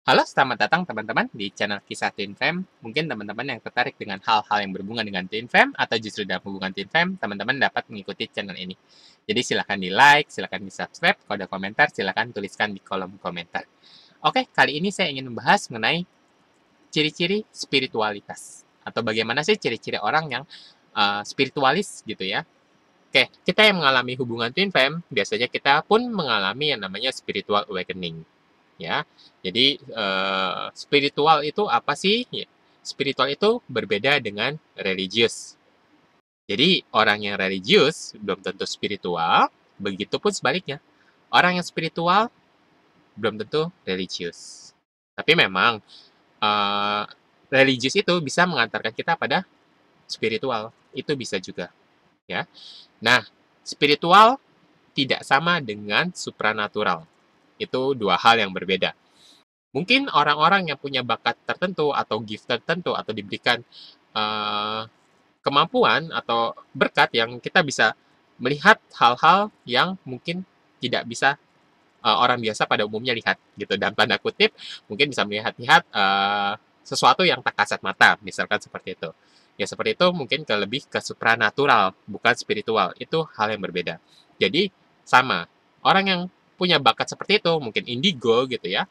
Halo, selamat datang teman-teman di channel Kisah Teen Fam. Mungkin teman-teman yang tertarik dengan hal-hal yang berhubungan dengan Teen Fam atau justru dalam hubungan Teen Fam, teman-teman dapat mengikuti channel ini. Jadi silahkan di like, silahkan di subscribe, kalau ada komentar silahkan tuliskan di kolom komentar. Oke, kali ini saya ingin membahas mengenai ciri-ciri spiritualitas. Atau bagaimana sih ciri-ciri orang yang spiritualis gitu ya. Oke, kita yang mengalami hubungan Twin Fam, biasanya kita pun mengalami yang namanya spiritual awakening. Ya, jadi spiritual itu apa sih? Ya, spiritual itu berbeda dengan religius. Jadi orang yang religius belum tentu spiritual, begitupun sebaliknya. Orang yang spiritual belum tentu religius. Tapi memang eh, religius itu bisa mengantarkan kita pada spiritual, itu bisa juga, ya. Nah, spiritual tidak sama dengan supranatural. Itu dua hal yang berbeda. Mungkin orang-orang yang punya bakat tertentu atau gift tertentu atau diberikan uh, kemampuan atau berkat yang kita bisa melihat hal-hal yang mungkin tidak bisa orang biasa pada umumnya lihat gitu. Dalam tanda kutip mungkin bisa melihat-lihat sesuatu yang tak kasat mata, misalkan seperti itu. Ya seperti itu mungkin lebih ke supranatural, bukan spiritual. Itu hal yang berbeda. Jadi sama. Orang yang punya bakat seperti itu, mungkin indigo gitu ya,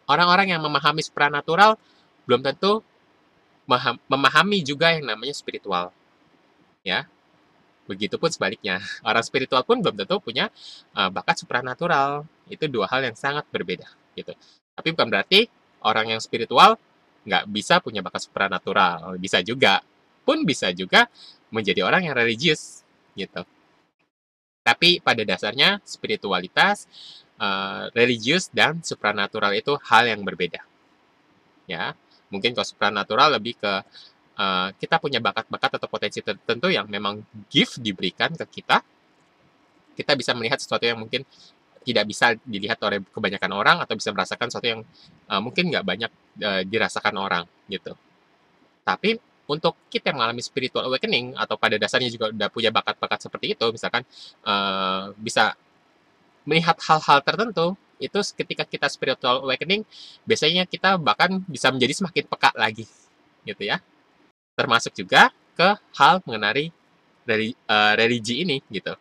orang-orang yang memahami supranatural belum tentu memahami juga yang namanya spiritual, ya. Begitupun sebaliknya, orang spiritual pun belum tentu punya bakat supranatural. Itu dua hal yang sangat berbeda, gitu. Tapi bukan berarti orang yang spiritual nggak bisa punya bakat supranatural. Bisa juga, pun bisa juga menjadi orang yang religius, gitu. Tapi pada dasarnya spiritualitas, religius dan supranatural itu hal yang berbeda, ya. Mungkin kalau supranatural lebih ke kita punya bakat-bakat atau potensi tertentu yang memang gift diberikan ke kita. Kita bisa melihat sesuatu yang mungkin tidak bisa dilihat oleh kebanyakan orang atau bisa merasakan sesuatu yang mungkin nggak banyak dirasakan orang gitu. Tapi untuk kita yang mengalami spiritual awakening atau pada dasarnya juga udah punya bakat-bakat seperti itu, misalkan bisa melihat hal-hal tertentu, itu ketika kita spiritual awakening, biasanya kita bahkan bisa menjadi semakin peka lagi, gitu ya. Termasuk juga ke hal mengenai religi ini gitu.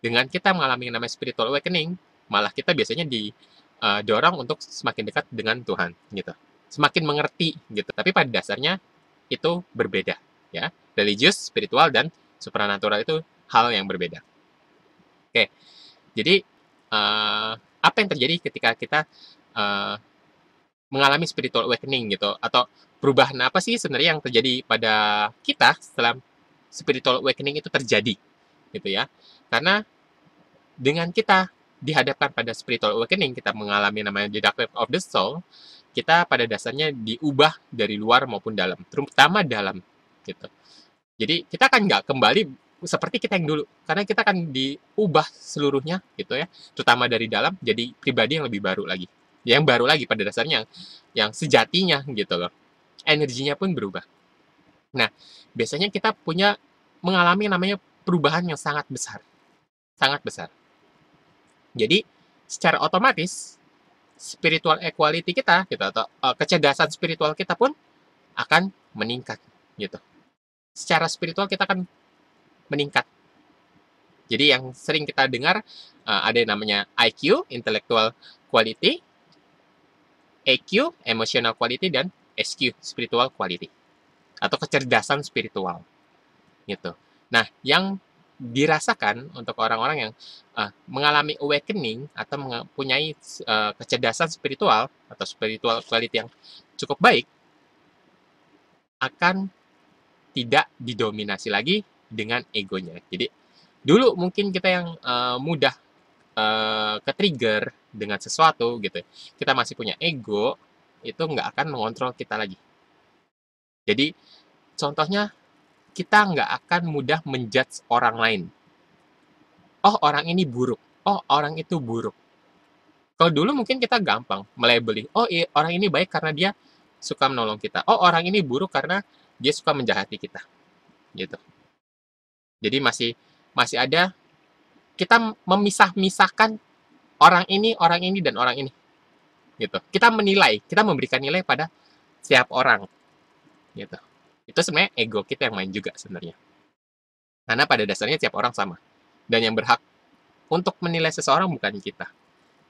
Dengan kita mengalami yang namanya spiritual awakening, malah kita biasanya didorong untuk semakin dekat dengan Tuhan gitu. Semakin mengerti gitu. Tapi pada dasarnya itu berbeda ya. Religius, spiritual dan supranatural itu hal yang berbeda. Oke. Jadi apa yang terjadi ketika kita uh, mengalami spiritual awakening gitu, atau perubahan apa sih sebenarnya yang terjadi pada kita setelah spiritual awakening itu terjadi gitu ya. Karena dengan kita dihadapkan pada spiritual awakening, kita mengalami namanya the dark of the soul, kita pada dasarnya diubah dari luar maupun dalam, terutama dalam gitu. Jadi kita kan nggak kembali seperti kita yang dulu, karena kita akan diubah seluruhnya gitu ya, terutama dari dalam jadi pribadi yang lebih baru lagi, yang baru lagi pada dasarnya, yang sejatinya gitu loh. Energinya pun berubah. Nah, biasanya kita mengalami namanya perubahan yang sangat besar, sangat besar. Jadi secara otomatis spiritual equality kita gitu, atau kecerdasan spiritual kita pun akan meningkat gitu. Secara spiritual kita akan meningkat. Jadi yang sering kita dengar ada yang namanya IQ, intellectual quality, EQ, emotional quality, dan SQ, spiritual quality, atau kecerdasan spiritual gitu. Nah, yang dirasakan untuk orang-orang yang mengalami awakening atau mempunyai kecerdasan spiritual atau spiritual quality yang cukup baik, akan tidak didominasi lagi dengan egonya. Jadi dulu mungkin kita yang mudah ke-trigger dengan sesuatu gitu, kita masih punya ego, itu nggak akan mengontrol kita lagi. Jadi contohnya, kita nggak akan mudah menjudge orang lain. Oh, orang ini buruk. Oh, orang itu buruk. Kalau dulu mungkin kita gampang melabeli. Oh, orang ini baik karena dia suka menolong kita. Oh, orang ini buruk karena dia suka menjahati kita. Gitu. Jadi masih masih ada, kita memisah-misahkan orang ini, dan orang ini. gitu. Kita menilai, kita memberikan nilai pada setiap orang, gitu. Itu sebenarnya ego kita yang main juga sebenarnya. Karena pada dasarnya setiap orang sama. Dan yang berhak untuk menilai seseorang bukan kita,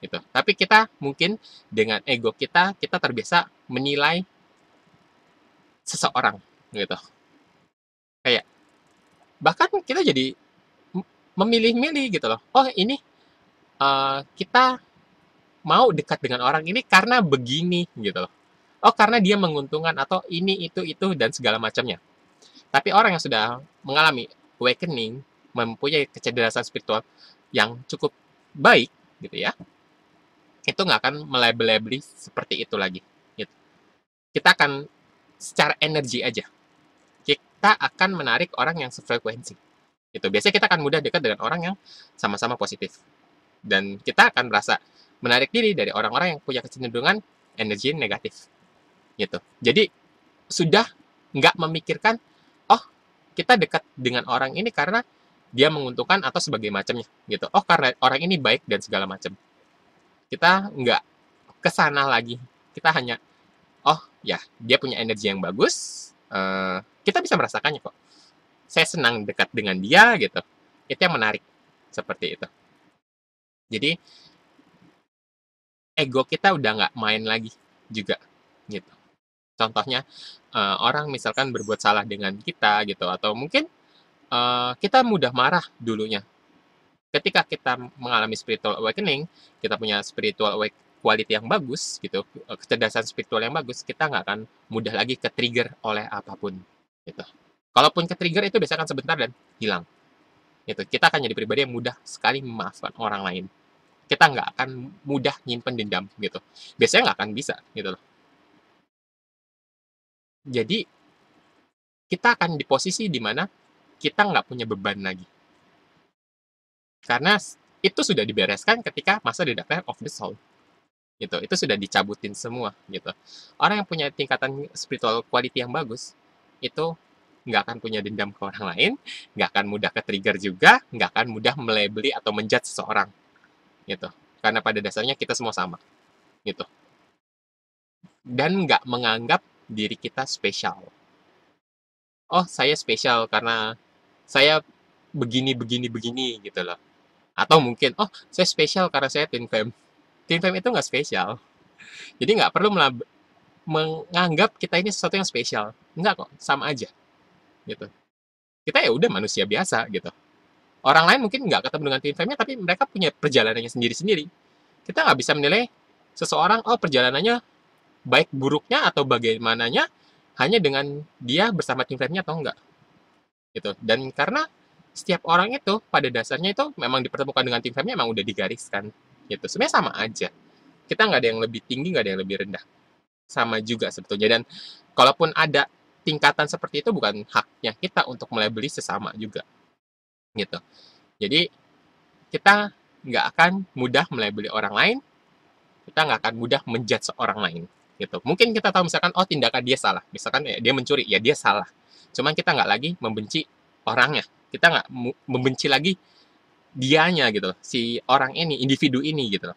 gitu. Tapi kita mungkin dengan ego kita, kita terbiasa menilai seseorang, gitu. Kayak bahkan kita jadi memilih-milih gitu loh. Oh ini kita mau dekat dengan orang ini karena begini gitu loh. Oh karena dia menguntungkan atau ini itu dan segala macamnya. Tapi orang yang sudah mengalami awakening, mempunyai kecerdasan spiritual yang cukup baik gitu ya, itu nggak akan melabel-labeli seperti itu lagi. Gitu. Kita akan secara energi aja, kita akan menarik orang yang sefrekuensi. Itu biasanya kita akan mudah dekat dengan orang yang sama-sama positif. Dan kita akan merasa menarik diri dari orang-orang yang punya kecenderungan energi negatif. Gitu. Jadi sudah nggak memikirkan, oh kita dekat dengan orang ini karena dia menguntungkan atau sebagai macamnya gitu. Oh karena orang ini baik dan segala macam. Kita nggak kesana lagi. Kita hanya, oh ya dia punya energi yang bagus. Kita bisa merasakannya kok. Saya senang dekat dengan dia gitu. Itu yang menarik seperti itu. Jadi ego kita udah nggak main lagi juga gitu. Contohnya orang misalkan berbuat salah dengan kita gitu atau mungkin kita mudah marah dulunya. Ketika kita mengalami spiritual awakening, kita punya spiritual quality yang bagus gitu, kecerdasan spiritual yang bagus, kita nggak akan mudah lagi ke-trigger oleh apapun gitu. Kalaupun ke-trigger itu biasanya akan sebentar dan hilang. Gitu. Kita akan jadi pribadi yang mudah sekali memaafkan orang lain. Kita nggak akan mudah nyimpen dendam gitu. Biasanya nggak akan bisa gitu loh. Jadi kita akan di posisi di mana kita nggak punya beban lagi. Karena itu sudah dibereskan ketika masa the declare of the soul. Gitu. Itu sudah dicabutin semua gitu. Orang yang punya tingkatan spiritual quality yang bagus, itu nggak akan punya dendam ke orang lain, nggak akan mudah ke trigger juga, nggak akan mudah melabeli atau menjudge seseorang gitu. Karena pada dasarnya kita semua sama gitu. Dan nggak menganggap diri kita spesial. Oh, saya spesial karena saya begini, begini, begini gitu loh. Atau mungkin, oh saya spesial karena saya Twin Fam. Twin Fam itu nggak spesial. Jadi nggak perlu menganggap kita ini sesuatu yang spesial. Enggak kok, sama aja gitu. Kita ya udah manusia biasa gitu. Orang lain mungkin nggak ketemu dengan Twin Fam-nya, tapi mereka punya perjalanannya sendiri-sendiri. Kita nggak bisa menilai seseorang, oh perjalanannya baik buruknya atau bagaimananya hanya dengan dia bersama Twin Fam-nya atau enggak gitu. Dan karena setiap orang itu pada dasarnya itu memang dipertemukan dengan Twin Fam-nya memang udah digariskan gitu. Sebenarnya sama aja. Kita nggak ada yang lebih tinggi, nggak ada yang lebih rendah. Sama juga sebetulnya. Dan kalaupun ada tingkatan seperti itu bukan haknya kita untuk melabeli sesama juga gitu. Jadi kita nggak akan mudah melabeli orang lain, kita nggak akan mudah menjudge orang lain gitu. Mungkin kita tahu misalkan oh tindakan dia salah, misalkan ya, dia mencuri ya dia salah. Cuman kita nggak lagi membenci orangnya, kita nggak membenci lagi dianya gitu, si orang ini, individu ini gitu.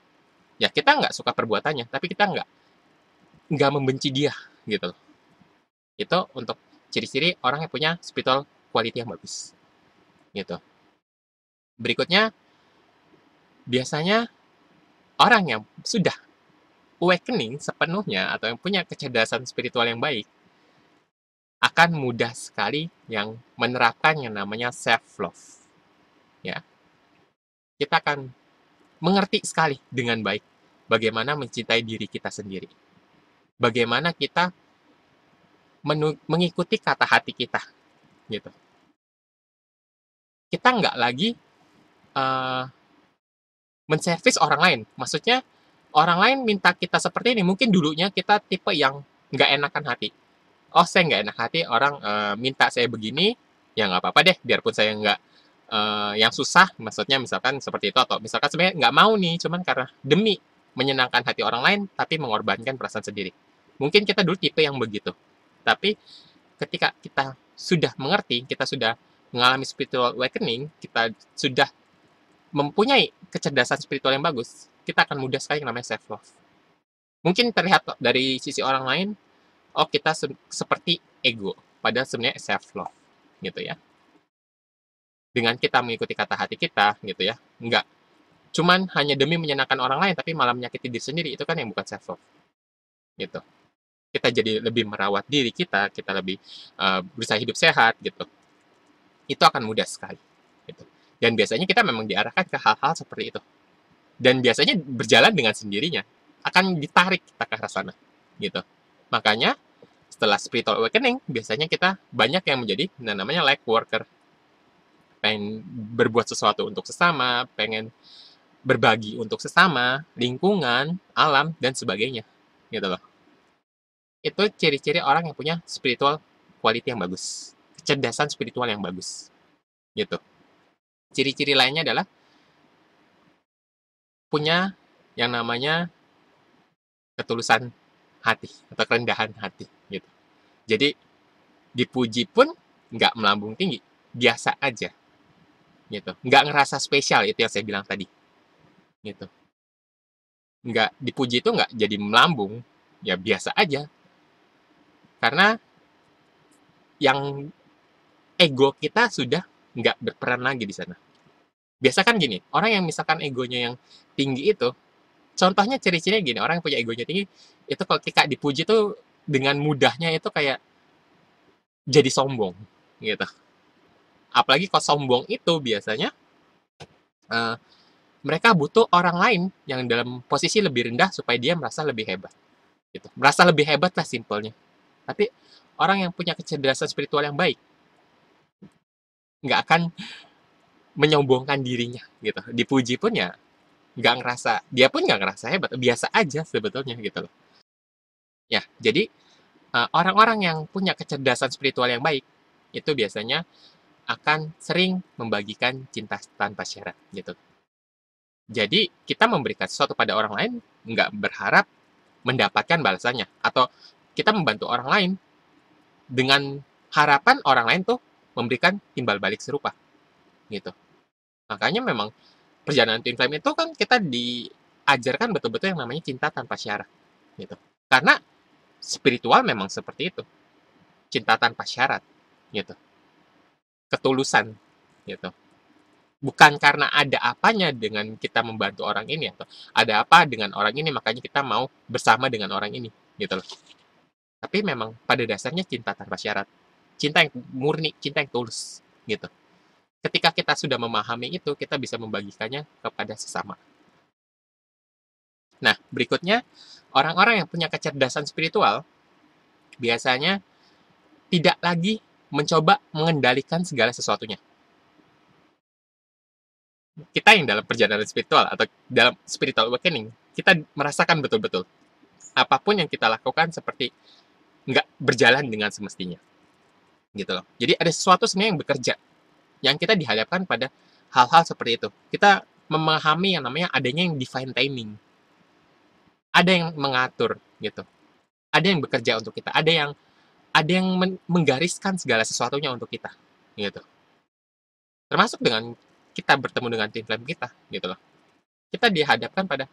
Ya kita nggak suka perbuatannya, tapi kita nggak membenci dia gitu. Itu untuk ciri-ciri orang yang punya spiritual quality yang bagus gitu. Berikutnya biasanya orang yang sudah awakening sepenuhnya atau yang punya kecerdasan spiritual yang baik akan mudah sekali yang menerapkan yang namanya self love. Ya, kita akan mengerti sekali dengan baik bagaimana mencintai diri kita sendiri. Bagaimana kita mengikuti kata hati kita gitu. Kita nggak lagi uh, menservis orang lain. Maksudnya orang lain minta kita seperti ini. Mungkin dulunya kita tipe yang nggak enakan hati. Oh, saya nggak enak hati orang minta saya begini, ya nggak apa-apa deh. Biarpun saya nggak yang susah, maksudnya misalkan seperti itu. Atau misalkan sebenarnya nggak mau nih, cuman karena demi menyenangkan hati orang lain, tapi mengorbankan perasaan sendiri. Mungkin kita dulu tipe yang begitu. Tapi ketika kita sudah mengerti, kita sudah mengalami spiritual awakening, kita sudah mempunyai kecerdasan spiritual yang bagus, kita akan mudah sekali yang namanya self love. Mungkin terlihat dari sisi orang lain, oh kita seperti ego, padahal sebenarnya self love gitu ya. Dengan kita mengikuti kata hati kita gitu ya, nggak cuman hanya demi menyenangkan orang lain tapi malah menyakiti diri sendiri, itu kan yang bukan self love gitu. Kita jadi lebih merawat diri kita, kita lebih berusaha hidup sehat gitu. Itu akan mudah sekali gitu. Dan biasanya kita memang diarahkan ke hal-hal seperti itu. Dan biasanya berjalan dengan sendirinya, akan ditarik kita ke arah sana gitu. Makanya setelah spiritual awakening, biasanya kita banyak yang menjadi namanya light worker. Pengen berbuat sesuatu untuk sesama, pengen berbagi untuk sesama, lingkungan, alam, dan sebagainya. Gitu loh. Itu ciri-ciri orang yang punya spiritual quality yang bagus. Kecerdasan spiritual yang bagus. Gitu. Ciri-ciri lainnya adalah punya yang namanya ketulusan hati atau kerendahan hati gitu. Jadi dipuji pun nggak melambung tinggi, biasa aja gitu. Nggak ngerasa spesial, itu yang saya bilang tadi gitu. Nggak dipuji itu nggak jadi melambung, ya biasa aja. Karena yang ego kita sudah nggak berperan lagi di sana. Biasa kan gini, orang yang misalkan egonya yang tinggi itu, contohnya ciri-cirinya gini, orang yang punya egonya tinggi, itu kalau ketika dipuji tuh dengan mudahnya itu kayak jadi sombong gitu. Apalagi kalau sombong itu biasanya uh, mereka butuh orang lain yang dalam posisi lebih rendah supaya dia merasa lebih hebat gitu. Merasa lebih hebat lah simpelnya. Tapi orang yang punya kecerdasan spiritual yang baik nggak akan menyombongkan dirinya gitu. Dipuji pun ya nggak ngerasa, dia pun nggak ngerasa hebat, biasa aja sebetulnya gitu loh. Ya, jadi orang-orang yang punya kecerdasan spiritual yang baik itu biasanya akan sering membagikan cinta tanpa syarat gitu. Jadi kita memberikan sesuatu pada orang lain nggak berharap mendapatkan balasannya, atau kita membantu orang lain dengan harapan orang lain tuh memberikan timbal balik serupa gitu. Makanya memang perjalanan twin flame itu kan kita diajarkan betul-betul yang namanya cinta tanpa syarat gitu. Karena spiritual memang seperti itu, cinta tanpa syarat gitu, ketulusan gitu. Bukan karena ada apanya dengan kita membantu orang ini, atau ada apa dengan orang ini makanya kita mau bersama dengan orang ini gitu loh. Tapi memang pada dasarnya cinta tanpa syarat, cinta yang murni, cinta yang tulus gitu. Ketika kita sudah memahami itu, kita bisa membagikannya kepada sesama. Nah, berikutnya, orang-orang yang punya kecerdasan spiritual biasanya tidak lagi mencoba mengendalikan segala sesuatunya. Kita yang dalam perjalanan spiritual atau dalam spiritual awakening, kita merasakan betul-betul apapun yang kita lakukan seperti nggak berjalan dengan semestinya. Gitu loh. Jadi ada sesuatu sebenarnya yang bekerja, yang kita dihadapkan pada hal-hal seperti itu. Kita memahami yang namanya adanya yang divine timing. Ada yang mengatur gitu. Ada yang bekerja untuk kita. Ada yang menggariskan segala sesuatunya untuk kita gitu. Termasuk dengan kita bertemu dengan twin flame kita gitu loh. Kita dihadapkan pada,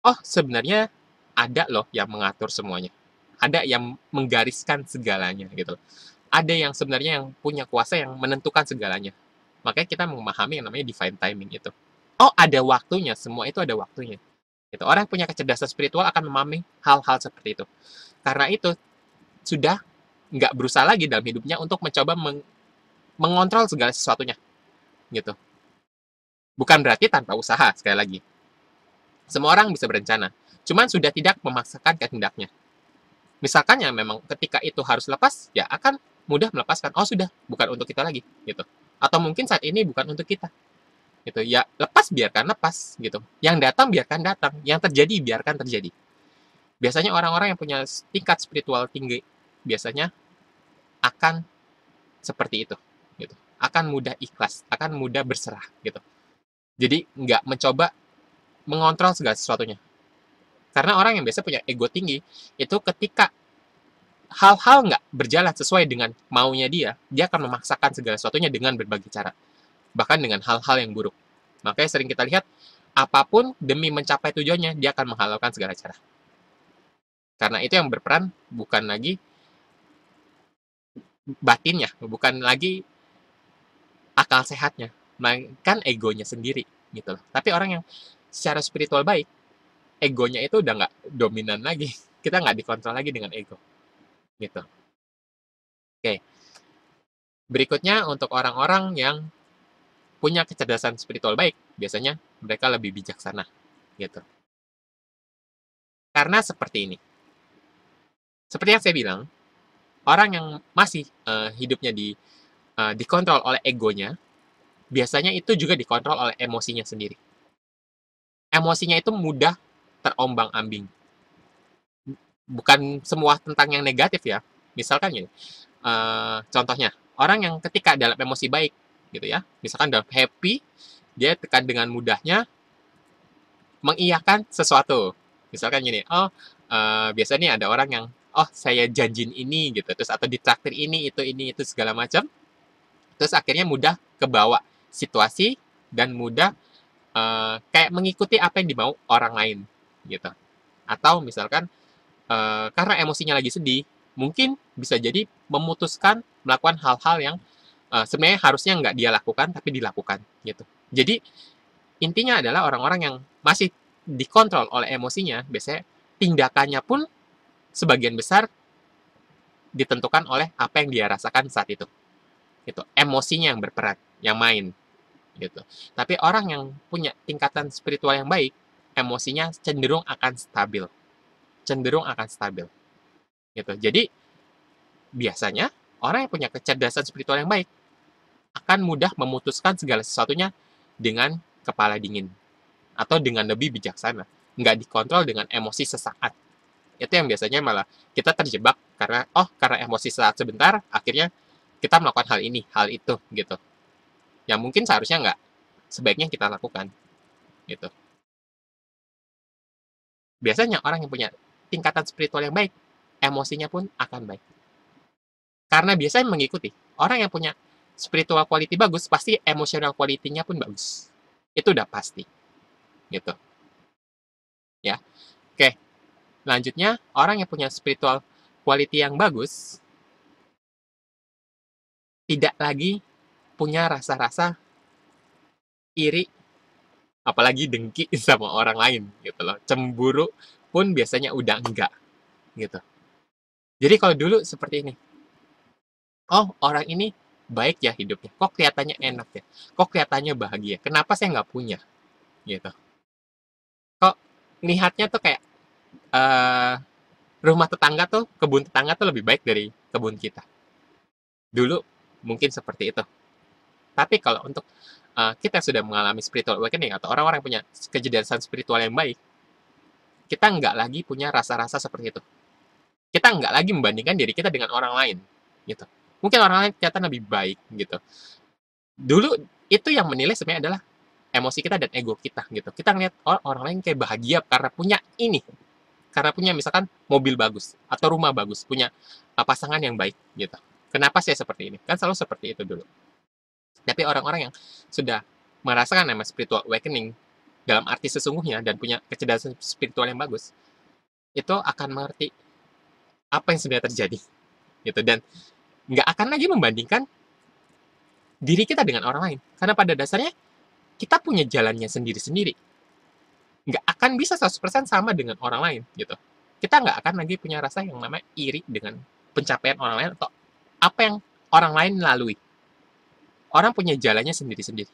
oh sebenarnya ada loh yang mengatur semuanya. Ada yang menggariskan segalanya gitu loh. Ada yang sebenarnya yang punya kuasa yang menentukan segalanya. Makanya kita memahami yang namanya divine timing itu. Oh, ada waktunya, semua itu ada waktunya. Gitu. Orang yang punya kecerdasan spiritual akan memahami hal-hal seperti itu. Karena itu sudah nggak berusaha lagi dalam hidupnya untuk mencoba mengontrol segala sesuatunya. Gitu. Bukan berarti tanpa usaha, sekali lagi. Semua orang bisa berencana, cuman sudah tidak memaksakan kehendaknya. Misalkan ya memang ketika itu harus lepas, ya akan mudah melepaskan. Oh sudah, bukan untuk kita lagi, gitu. Atau mungkin saat ini bukan untuk kita, gitu. Ya lepas biarkan lepas, gitu. Yang datang biarkan datang, yang terjadi biarkan terjadi. Biasanya orang-orang yang punya tingkat spiritual tinggi, biasanya akan seperti itu, gitu. Akan mudah ikhlas, akan mudah berserah, gitu. Jadi nggak mencoba mengontrol segala sesuatunya. Karena orang yang biasa punya ego tinggi, itu ketika hal-hal nggak berjalan sesuai dengan maunya dia akan memaksakan segala sesuatunya dengan berbagai cara. Bahkan dengan hal-hal yang buruk. Makanya sering kita lihat, apapun demi mencapai tujuannya, dia akan menghalalkan segala cara. Karena itu yang berperan bukan lagi batinnya, bukan lagi akal sehatnya, melainkan egonya sendiri gitu loh. Tapi orang yang secara spiritual baik, egonya itu udah nggak dominan lagi. Kita nggak dikontrol lagi dengan ego gitu. Oke, berikutnya untuk orang-orang yang punya kecerdasan spiritual baik, biasanya mereka lebih bijaksana gitu. Karena seperti ini. Seperti yang saya bilang, orang yang masih hidupnya dikontrol oleh egonya, biasanya itu juga dikontrol oleh emosinya sendiri. Emosinya itu mudah terombang-ambing. Bukan semua tentang yang negatif ya. Misalkan gini, contohnya, orang yang ketika dalam emosi baik, gitu ya, misalkan dalam happy, dia tekan dengan mudahnya mengiyakan sesuatu. Misalkan gini, oh, biasanya nih ada orang yang, oh saya janjin ini gitu, terus atau ditraktir ini, itu segala macam, terus akhirnya mudah kebawa situasi dan mudah kayak mengikuti apa yang dimau orang lain gitu. Atau misalkan karena emosinya lagi sedih, mungkin bisa jadi memutuskan melakukan hal-hal yang sebenarnya harusnya nggak dia lakukan tapi dilakukan gitu. Jadi intinya adalah orang-orang yang masih dikontrol oleh emosinya, biasanya tindakannya pun sebagian besar ditentukan oleh apa yang dia rasakan saat itu. Gitu. Emosinya yang berperan, yang main gitu. Tapi orang yang punya tingkatan spiritual yang baik, emosinya cenderung akan stabil. Cenderung akan stabil. Gitu. Jadi biasanya orang yang punya kecerdasan spiritual yang baik akan mudah memutuskan segala sesuatunya dengan kepala dingin atau dengan lebih bijaksana, nggak dikontrol dengan emosi sesaat. Itu yang biasanya malah kita terjebak karena emosi sesaat sebentar, akhirnya kita melakukan hal ini, hal itu gitu. Yang mungkin seharusnya nggak sebaiknya kita lakukan gitu. Biasanya orang yang punya tingkatan spiritual yang baik, emosinya pun akan baik. Karena biasanya mengikuti. Orang yang punya spiritual quality bagus, pasti emotional quality-nya pun bagus. Itu udah pasti. Gitu. Ya. Oke. Lanjutnya, orang yang punya spiritual quality yang bagus, tidak lagi punya rasa-rasa iri, apalagi dengki sama orang lain. Gitu loh. Cemburu pun biasanya udah enggak. Gitu. Jadi kalau dulu seperti ini, oh orang ini baik ya hidupnya, kok kelihatannya enak ya, kok kelihatannya bahagia, kenapa saya nggak punya, gitu. Kok lihatnya tuh kayak eh rumah tetangga tuh, kebun tetangga tuh lebih baik dari kebun kita. Dulu mungkin seperti itu. Tapi kalau untuk kita sudah mengalami spiritual awakening atau orang-orang yang punya kejelasan spiritual yang baik, kita nggak lagi punya rasa-rasa seperti itu. Kita nggak lagi membandingkan diri kita dengan orang lain, gitu. Mungkin orang lain kelihatan lebih baik, gitu. Dulu itu yang menilai sebenarnya adalah emosi kita dan ego kita gitu. Kita ngeliat orang lain kayak bahagia karena punya ini, karena punya misalkan mobil bagus atau rumah bagus, punya pasangan yang baik gitu. Kenapa saya seperti ini? Kan selalu seperti itu dulu. Tapi orang-orang yang sudah merasakan namanya spiritual awakening dalam arti sesungguhnya dan punya kecerdasan spiritual yang bagus, itu akan mengerti apa yang sebenarnya terjadi gitu dan nggak akan lagi membandingkan diri kita dengan orang lain. Karena pada dasarnya kita punya jalannya sendiri-sendiri. Nggak akan bisa 100% sama dengan orang lain gitu. Kita nggak akan lagi punya rasa yang namanya iri dengan pencapaian orang lain atau apa yang orang lain lalui. Orang punya jalannya sendiri-sendiri.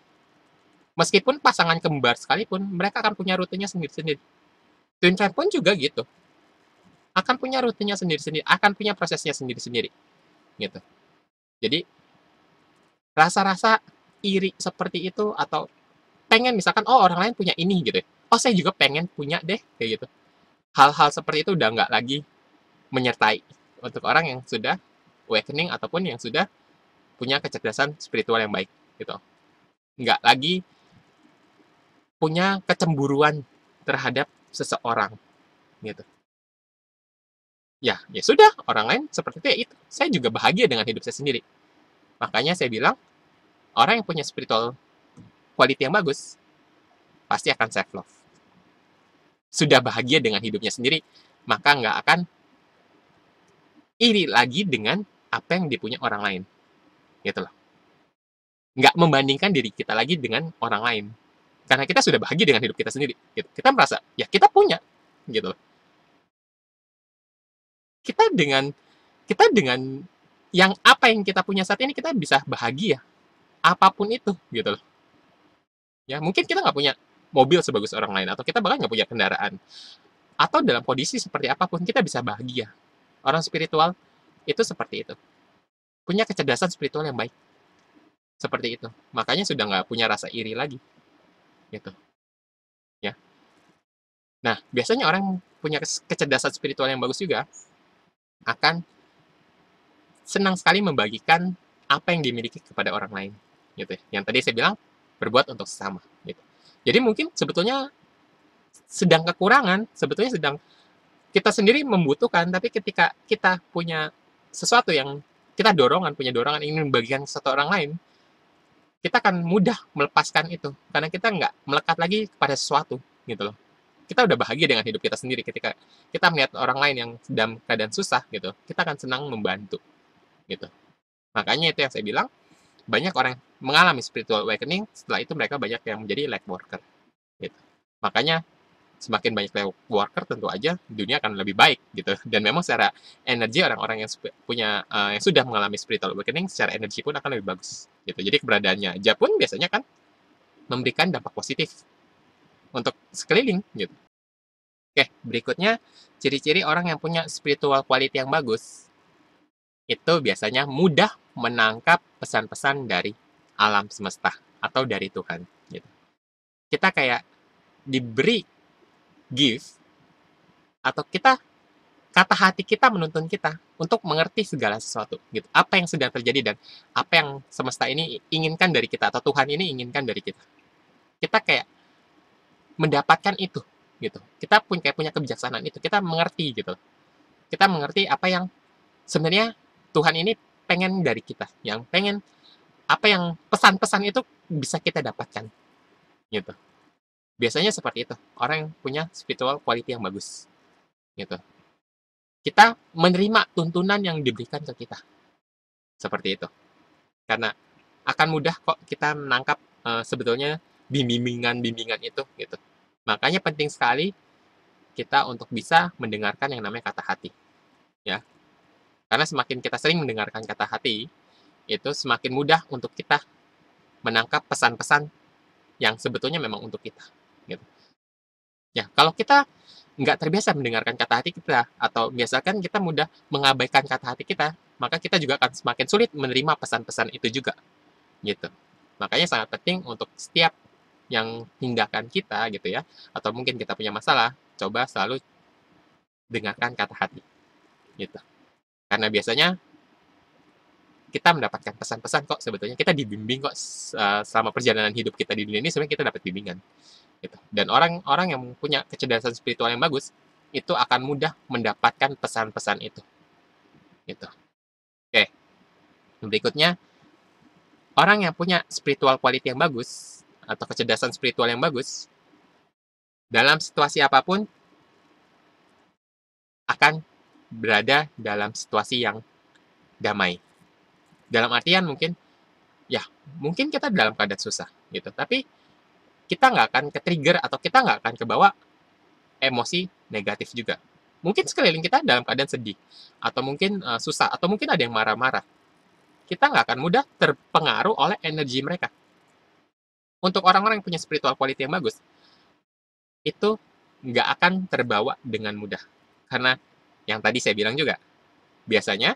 Meskipun pasangan kembar sekalipun, mereka akan punya rutenya sendiri-sendiri. Twin flame pun juga gitu. Akan punya rutenya sendiri-sendiri, akan punya prosesnya sendiri-sendiri. Gitu. Jadi, rasa-rasa iri seperti itu atau pengen misalkan, oh orang lain punya ini gitu ya. Oh saya juga pengen punya deh, kayak gitu. Hal-hal seperti itu udah nggak lagi menyertai untuk orang yang sudah awakening ataupun yang sudah punya kecerdasan spiritual yang baik gitu. Nggak lagi punya kecemburuan terhadap seseorang gitu. Ya sudah, orang lain seperti itu ya itu. Saya juga bahagia dengan hidup saya sendiri. Makanya saya bilang, orang yang punya spiritual quality yang bagus, pasti akan self love. Sudah bahagia dengan hidupnya sendiri, maka nggak akan iri lagi dengan apa yang dipunya orang lain, gitu loh. Nggak membandingkan diri kita lagi dengan orang lain. Karena kita sudah bahagia dengan hidup kita sendiri, gitu. Kita merasa, ya kita punya, gitu loh. Kita dengan kita dengan apa yang kita punya saat ini kita bisa bahagia, apapun itu, gitu loh. Ya, mungkin kita nggak punya mobil sebagus orang lain, atau kita bahkan nggak punya kendaraan. Atau dalam kondisi seperti apapun, kita bisa bahagia. Orang spiritual itu seperti itu. Punya kecerdasan spiritual yang baik. Seperti itu. Makanya sudah nggak punya rasa iri lagi. Gitu. Ya. Nah, biasanya orang yang punya kecerdasan spiritual yang bagus juga akan senang sekali membagikan apa yang dimiliki kepada orang lain. Gitu ya. Yang tadi saya bilang, berbuat untuk sesama. Gitu. Jadi mungkin sebetulnya sedang kekurangan, sebetulnya sedang kita sendiri membutuhkan, tapi ketika kita punya sesuatu yang kita punya dorongan ingin membagikan ke satu orang lain, kita akan mudah melepaskan itu. Karena kita nggak melekat lagi kepada sesuatu, gitu loh. Kita udah bahagia dengan hidup kita sendiri ketika kita melihat orang lain yang sedang keadaan susah, gitu. Kita akan senang membantu, gitu. Makanya itu yang saya bilang, banyak orang yang mengalami spiritual awakening, setelah itu mereka banyak yang menjadi light worker, gitu. Makanya semakin banyak worker tentu aja dunia akan lebih baik gitu. Dan memang secara energi orang-orang yang punya yang sudah mengalami spiritual awakening secara energi pun akan lebih bagus gitu. Jadi keberadaannya aja pun biasanya kan memberikan dampak positif untuk sekeliling gitu. Oke, berikutnya ciri-ciri orang yang punya spiritual quality yang bagus itu biasanya mudah menangkap pesan-pesan dari alam semesta atau dari Tuhan gitu. Kita kayak diberi gift atau kata hati kita menuntun kita untuk mengerti segala sesuatu gitu. Apa yang sedang terjadi dan apa yang semesta ini inginkan dari kita atau Tuhan ini inginkan dari kita. Kita kayak mendapatkan itu gitu. Kita kayak punya kebijaksanaan itu. Kita mengerti gitu. Kita mengerti apa yang sebenarnya Tuhan ini pengen dari kita. Yang pengen apa yang pesan-pesan itu bisa kita dapatkan gitu. Biasanya seperti itu. Orang yang punya spiritual quality yang bagus gitu. Kita menerima tuntunan yang diberikan ke kita. Seperti itu. Karena akan mudah kok kita menangkap sebetulnya bimbingan-bimbingan itu gitu. Makanya penting sekali kita untuk bisa mendengarkan yang namanya kata hati, ya. Karena semakin kita sering mendengarkan kata hati, itu semakin mudah untuk kita menangkap pesan-pesan yang sebetulnya memang untuk kita, gitu. Ya, kalau kita nggak terbiasa mendengarkan kata hati kita, atau biasakan kita mudah mengabaikan kata hati kita, maka kita juga akan semakin sulit menerima pesan-pesan itu juga, gitu. Makanya sangat penting untuk setiap yang tindakan kita gitu ya, atau mungkin kita punya masalah, coba selalu dengarkan kata hati, gitu. Karena biasanya kita mendapatkan pesan-pesan kok sebetulnya kita dibimbing kok selama perjalanan hidup kita di dunia ini sebenarnya kita dapat bimbingan, gitu. Dan orang-orang yang punya kecerdasan spiritual yang bagus itu akan mudah mendapatkan pesan-pesan itu, gitu. Oke, berikutnya orang yang punya spiritual quality yang bagus atau kecerdasan spiritual yang bagus dalam situasi apapun akan berada dalam situasi yang damai. Dalam artian mungkin, ya mungkin kita dalam keadaan susah gitu, tapi kita nggak akan ke-trigger atau kita nggak akan kebawa emosi negatif juga. Mungkin sekeliling kita dalam keadaan sedih, atau mungkin susah, atau mungkin ada yang marah-marah. Kita nggak akan mudah terpengaruh oleh energi mereka. Untuk orang-orang yang punya spiritual quality yang bagus, itu nggak akan terbawa dengan mudah. Karena yang tadi saya bilang juga, biasanya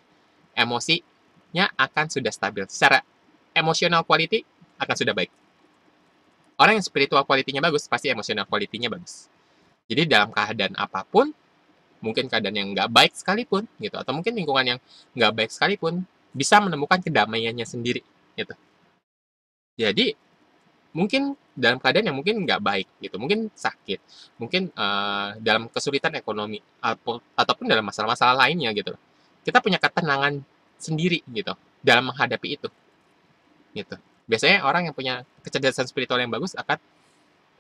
emosinya akan sudah stabil. Secara emotional quality akan sudah baik. Orang yang spiritual quality-nya bagus, pasti emotional quality-nya bagus. Jadi dalam keadaan apapun, mungkin keadaan yang nggak baik sekalipun, gitu, atau mungkin lingkungan yang nggak baik sekalipun, bisa menemukan kedamaiannya sendiri, gitu. Jadi, mungkin dalam keadaan yang mungkin nggak baik, gitu, mungkin sakit, mungkin dalam kesulitan ekonomi, ataupun dalam masalah-masalah lainnya, gitu. Kita punya ketenangan sendiri, gitu, dalam menghadapi itu, gitu. Biasanya orang yang punya kecerdasan spiritual yang bagus akan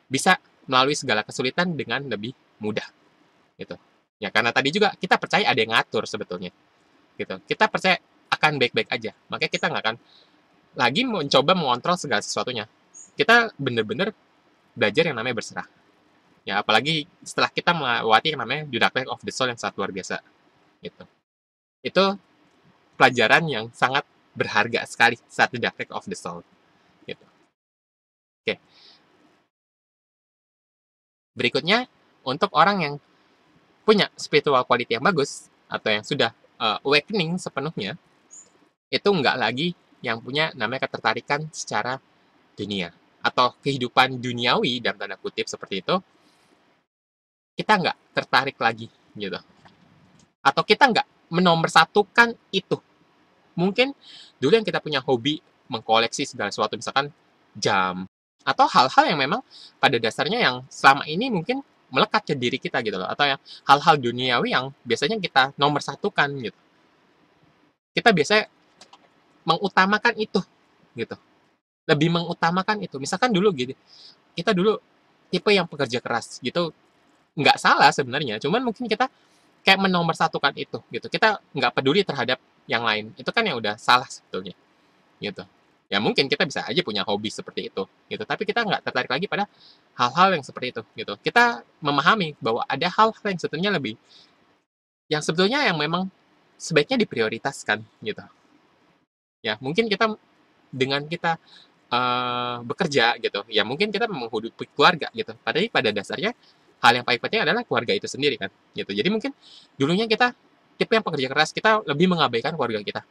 bisa melalui segala kesulitan dengan lebih mudah, gitu. Ya karena tadi juga kita percaya ada yang ngatur sebetulnya. gitu. Kita percaya akan baik-baik aja. Makanya kita nggak akan lagi mencoba mengontrol segala sesuatunya. Kita bener-bener belajar yang namanya berserah. Ya, apalagi setelah kita melewati yang namanya The Dark Night of the Soul yang sangat luar biasa. Gitu. Itu pelajaran yang sangat berharga sekali saat The Dark Night of the Soul. Gitu. Oke. Berikutnya, untuk orang yang punya spiritual quality yang bagus, atau yang sudah awakening sepenuhnya, itu nggak lagi yang punya namanya ketertarikan secara dunia. Atau kehidupan duniawi, dalam tanda kutip seperti itu, kita nggak tertarik lagi, gitu. Atau kita nggak menomorsatukan itu. Mungkin dulu yang kita punya hobi mengkoleksi segala sesuatu, misalkan jam, atau hal-hal yang memang pada dasarnya yang selama ini mungkin melekat ke diri kita gitu loh, atau yang hal-hal duniawi yang biasanya kita nomor satukan gitu. Kita biasanya mengutamakan itu gitu. Lebih mengutamakan itu. Misalkan dulu gitu, kita dulu tipe yang pekerja keras gitu, nggak salah sebenarnya, cuman mungkin kita kayak menomorsatukan itu gitu. Kita nggak peduli terhadap yang lain. Itu kan yang udah salah sebetulnya gitu. Ya mungkin kita bisa aja punya hobi seperti itu gitu, tapi kita nggak tertarik lagi pada hal-hal yang seperti itu gitu. Kita memahami bahwa ada hal-hal yang sebetulnya lebih, yang sebetulnya yang memang sebaiknya diprioritaskan gitu. Ya mungkin kita dengan kita bekerja gitu, ya mungkin kita menghidupi keluarga gitu. Padahal pada dasarnya hal yang paling penting adalah keluarga itu sendiri kan gitu. Jadi mungkin dulunya kita tipe yang pekerja keras, kita lebih mengabaikan keluarga kita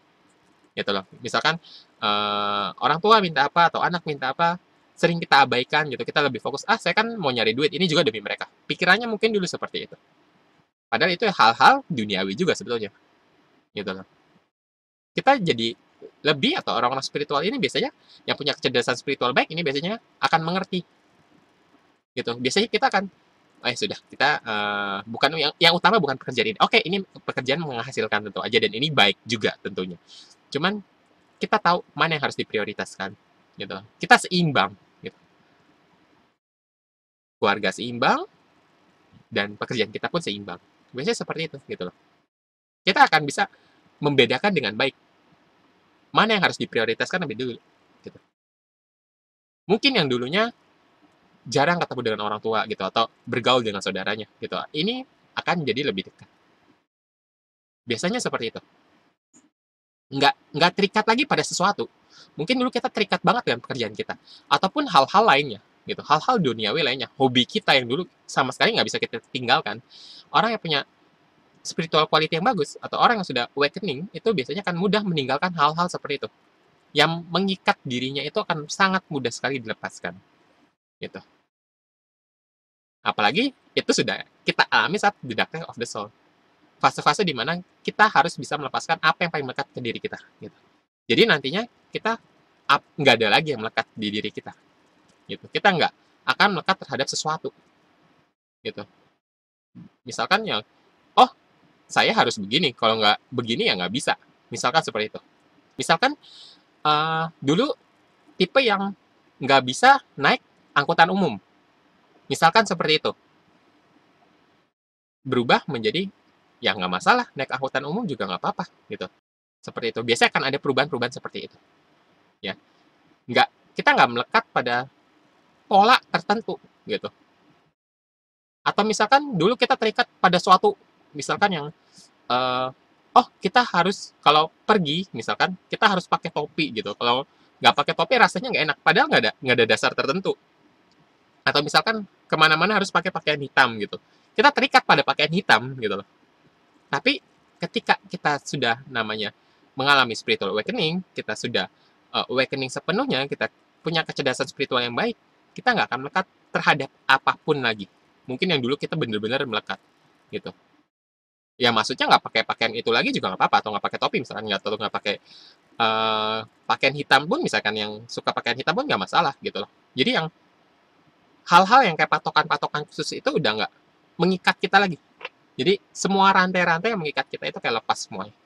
gitu loh. Misalkan orang tua minta apa atau anak minta apa, sering kita abaikan gitu. Kita lebih fokus, saya kan mau nyari duit, ini juga demi mereka. Pikirannya mungkin dulu seperti itu. Padahal itu hal-hal duniawi juga sebetulnya gitu loh. Kita jadi lebih, atau orang-orang spiritual ini biasanya yang punya kecerdasan spiritual baik ini biasanya akan mengerti gitu. Biasanya kita akan, sudah kita bukan yang utama bukan pekerjaan ini. Oke, ini pekerjaan menghasilkan tentu aja dan ini baik juga tentunya. Cuman kita tahu mana yang harus diprioritaskan gitu. Kita seimbang gitu. Keluarga seimbang dan pekerjaan kita pun seimbang. Biasanya seperti itu gitu loh. Kita akan bisa membedakan dengan baik mana yang harus diprioritaskan lebih dulu gitu. Mungkin yang dulunya jarang ketemu dengan orang tua gitu atau bergaul dengan saudaranya gitu. Ini akan jadi lebih dekat. Biasanya seperti itu. Nggak terikat lagi pada sesuatu. Mungkin dulu kita terikat banget dengan pekerjaan kita ataupun hal-hal lainnya gitu, hal-hal duniawi lainnya, hobi kita yang dulu sama sekali nggak bisa kita tinggalkan. Orang yang punya spiritual quality yang bagus atau orang yang sudah awakening itu biasanya akan mudah meninggalkan hal-hal seperti itu. Yang mengikat dirinya itu akan sangat mudah sekali dilepaskan gitu. Apalagi itu sudah kita alami saat the dark night of the soul. Fase-fase di mana kita harus bisa melepaskan apa yang paling melekat ke diri kita gitu. Jadi nantinya kita nggak ada lagi yang melekat di diri kita gitu. Kita nggak akan melekat terhadap sesuatu gitu. Misalkan yang, oh saya harus begini, kalau nggak begini ya nggak bisa. Misalkan seperti itu. Misalkan dulu tipe yang nggak bisa naik angkutan umum. Misalkan seperti itu. Berubah menjadi, ya nggak masalah, naik angkutan umum juga nggak apa-apa gitu. Seperti itu. Biasanya akan ada perubahan-perubahan seperti itu. Ya, kita nggak melekat pada pola tertentu gitu. Atau misalkan dulu kita terikat pada suatu, misalkan yang kita harus kalau pergi misalkan kita harus pakai topi gitu. Kalau nggak pakai topi rasanya nggak enak. Padahal nggak ada dasar tertentu. Atau misalkan kemana-mana harus pakai pakaian hitam gitu. Kita terikat pada pakaian hitam gitu loh. Tapi ketika kita sudah namanya mengalami spiritual awakening, kita sudah awakening sepenuhnya, kita punya kecerdasan spiritual yang baik, kita nggak akan melekat terhadap apapun lagi. Mungkin yang dulu kita benar-benar melekat gitu. Ya maksudnya nggak pakai pakaian itu lagi juga nggak apa-apa, atau nggak pakai topi misalkan, nggak pakai pakaian hitam pun, misalkan yang suka pakaian hitam pun nggak masalah gitu loh. Jadi yang hal-hal yang kayak patokan-patokan khusus itu udah nggak mengikat kita lagi. Jadi semua rantai-rantai yang mengikat kita itu kayak lepas semuanya.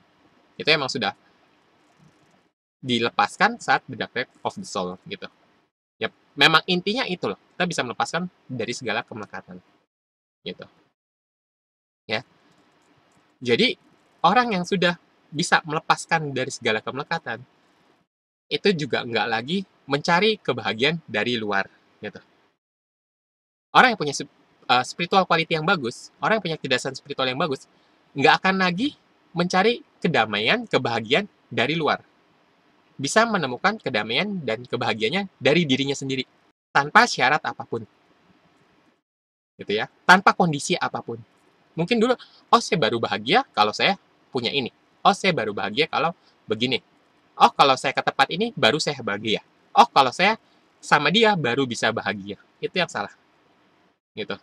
Itu emang sudah dilepaskan saat the dark night of the soul gitu. Ya, memang intinya itu loh. Kita bisa melepaskan dari segala kemelekatan gitu. Ya. Jadi orang yang sudah bisa melepaskan dari segala kemelekatan, itu juga nggak lagi mencari kebahagiaan dari luar, gitu. Orang yang punya spiritual quality yang bagus, orang yang punya kecerdasan spiritual yang bagus, nggak akan lagi mencari kedamaian, kebahagiaan dari luar. Bisa menemukan kedamaian dan kebahagiaannya dari dirinya sendiri, tanpa syarat apapun, gitu ya, tanpa kondisi apapun. Mungkin dulu, oh saya baru bahagia kalau saya punya ini. Oh saya baru bahagia kalau begini. Oh kalau saya ke tempat ini baru saya bahagia. Oh kalau saya sama dia baru bisa bahagia. Itu yang salah. Gitu.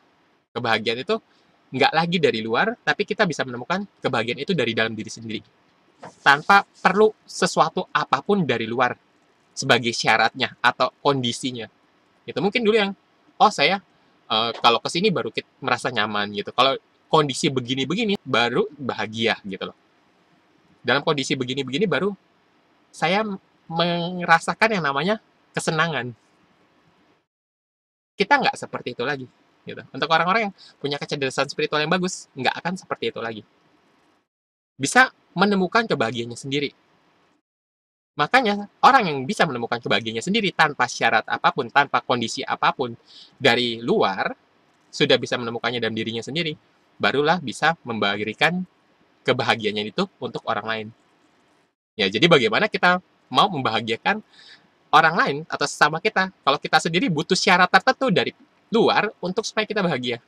Kebahagiaan itu nggak lagi dari luar, tapi kita bisa menemukan kebahagiaan itu dari dalam diri sendiri. Tanpa perlu sesuatu apapun dari luar sebagai syaratnya atau kondisinya. Itu mungkin dulu yang, oh saya kalau kesini baru merasa nyaman gitu. Kalau kondisi begini-begini baru bahagia gitu loh. Dalam kondisi begini-begini baru saya merasakan yang namanya kesenangan. Kita nggak seperti itu lagi. Gitu. Untuk orang-orang yang punya kecerdasan spiritual yang bagus, nggak akan seperti itu lagi. Bisa menemukan kebahagiaannya sendiri. Makanya, orang yang bisa menemukan kebahagiaannya sendiri tanpa syarat apapun, tanpa kondisi apapun dari luar, sudah bisa menemukannya dalam dirinya sendiri, barulah bisa memberikan kebahagiaannya itu untuk orang lain. Ya, jadi bagaimana kita mau membahagiakan orang lain atau sesama kita, kalau kita sendiri butuh syarat tertentu dari luar untuk supaya kita bahagia.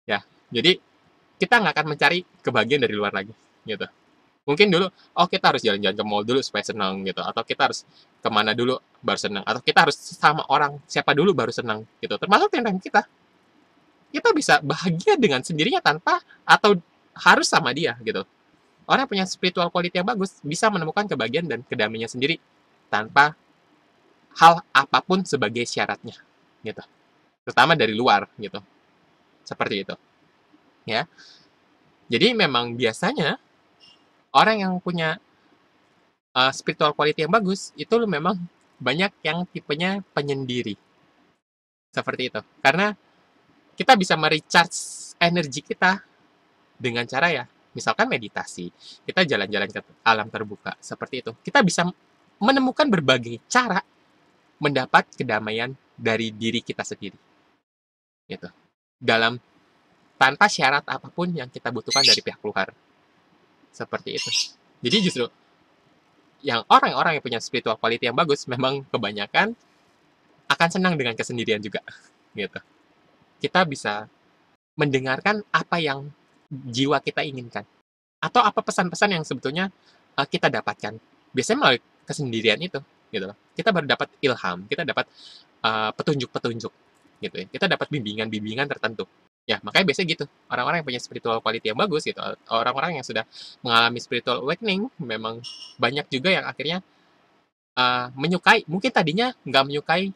Ya, jadi kita nggak akan mencari kebahagiaan dari luar lagi, gitu. Mungkin dulu, oh kita harus jalan-jalan ke mall dulu supaya senang, gitu. Atau kita harus kemana dulu baru senang. Atau kita harus sama orang siapa dulu baru senang, gitu. Termasuk dengan kita. Kita bisa bahagia dengan sendirinya tanpa atau harus sama dia, gitu. Orang yang punya spiritual quality yang bagus bisa menemukan kebahagiaan dan kedamaiannya sendiri tanpa hal apapun sebagai syaratnya, gitu. Terutama dari luar, gitu. Seperti itu. Ya. Jadi memang biasanya orang yang punya spiritual quality yang bagus itu memang banyak yang tipenya penyendiri. Seperti itu. Karena kita bisa merecharge energi kita dengan cara ya, misalkan meditasi, kita jalan-jalan ke alam terbuka, seperti itu. Kita bisa menemukan berbagai cara mendapat kedamaian dari diri kita sendiri. Gitu. Dalam tanpa syarat apapun yang kita butuhkan dari pihak luar. Seperti itu. Jadi justru yang orang-orang yang punya spiritual quality yang bagus memang kebanyakan akan senang dengan kesendirian juga. Gitu. Kita bisa mendengarkan apa yang jiwa kita inginkan. Atau apa pesan-pesan yang sebetulnya kita dapatkan. Biasanya melalui kesendirian itu. Gitu. Kita baru dapat ilham, kita dapat petunjuk-petunjuk. Gitu ya. Kita dapat bimbingan-bimbingan tertentu. Ya, makanya biasanya gitu. Orang-orang yang punya spiritual quality yang bagus gitu, orang-orang yang sudah mengalami spiritual awakening, memang banyak juga yang akhirnya menyukai, mungkin tadinya nggak menyukai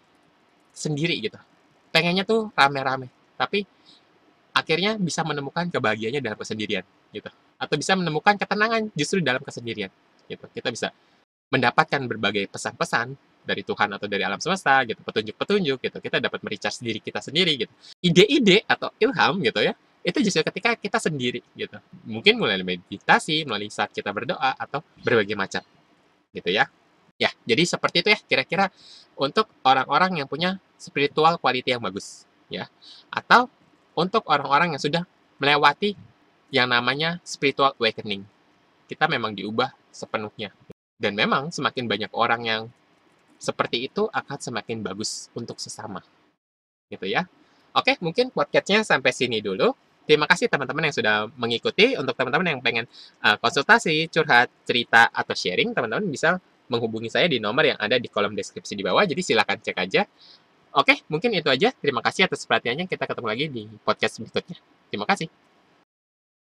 sendiri gitu. Pengennya tuh rame-rame, tapi akhirnya bisa menemukan kebahagiaannya dalam kesendirian gitu. Atau bisa menemukan ketenangan justru dalam kesendirian gitu. Kita bisa mendapatkan berbagai pesan-pesan dari Tuhan atau dari alam semesta gitu, petunjuk-petunjuk gitu. Kita dapat merecharge diri kita sendiri gitu. Ide-ide atau ilham gitu ya, itu justru ketika kita sendiri gitu. Mungkin melalui meditasi, melalui saat kita berdoa atau berbagai macam gitu ya. Ya, jadi seperti itu ya kira-kira untuk orang-orang yang punya spiritual quality yang bagus ya. Atau untuk orang-orang yang sudah melewati yang namanya spiritual awakening. Kita memang diubah sepenuhnya. Dan memang semakin banyak orang yang seperti itu akan semakin bagus untuk sesama. Gitu ya. Oke, mungkin podcastnya sampai sini dulu. Terima kasih teman-teman yang sudah mengikuti. Untuk teman-teman yang pengen konsultasi, curhat, cerita, atau sharing, teman-teman bisa menghubungi saya di nomor yang ada di kolom deskripsi di bawah. Jadi silakan cek aja. Oke, mungkin itu aja. Terima kasih atas perhatiannya. Kita ketemu lagi di podcast berikutnya. Terima kasih.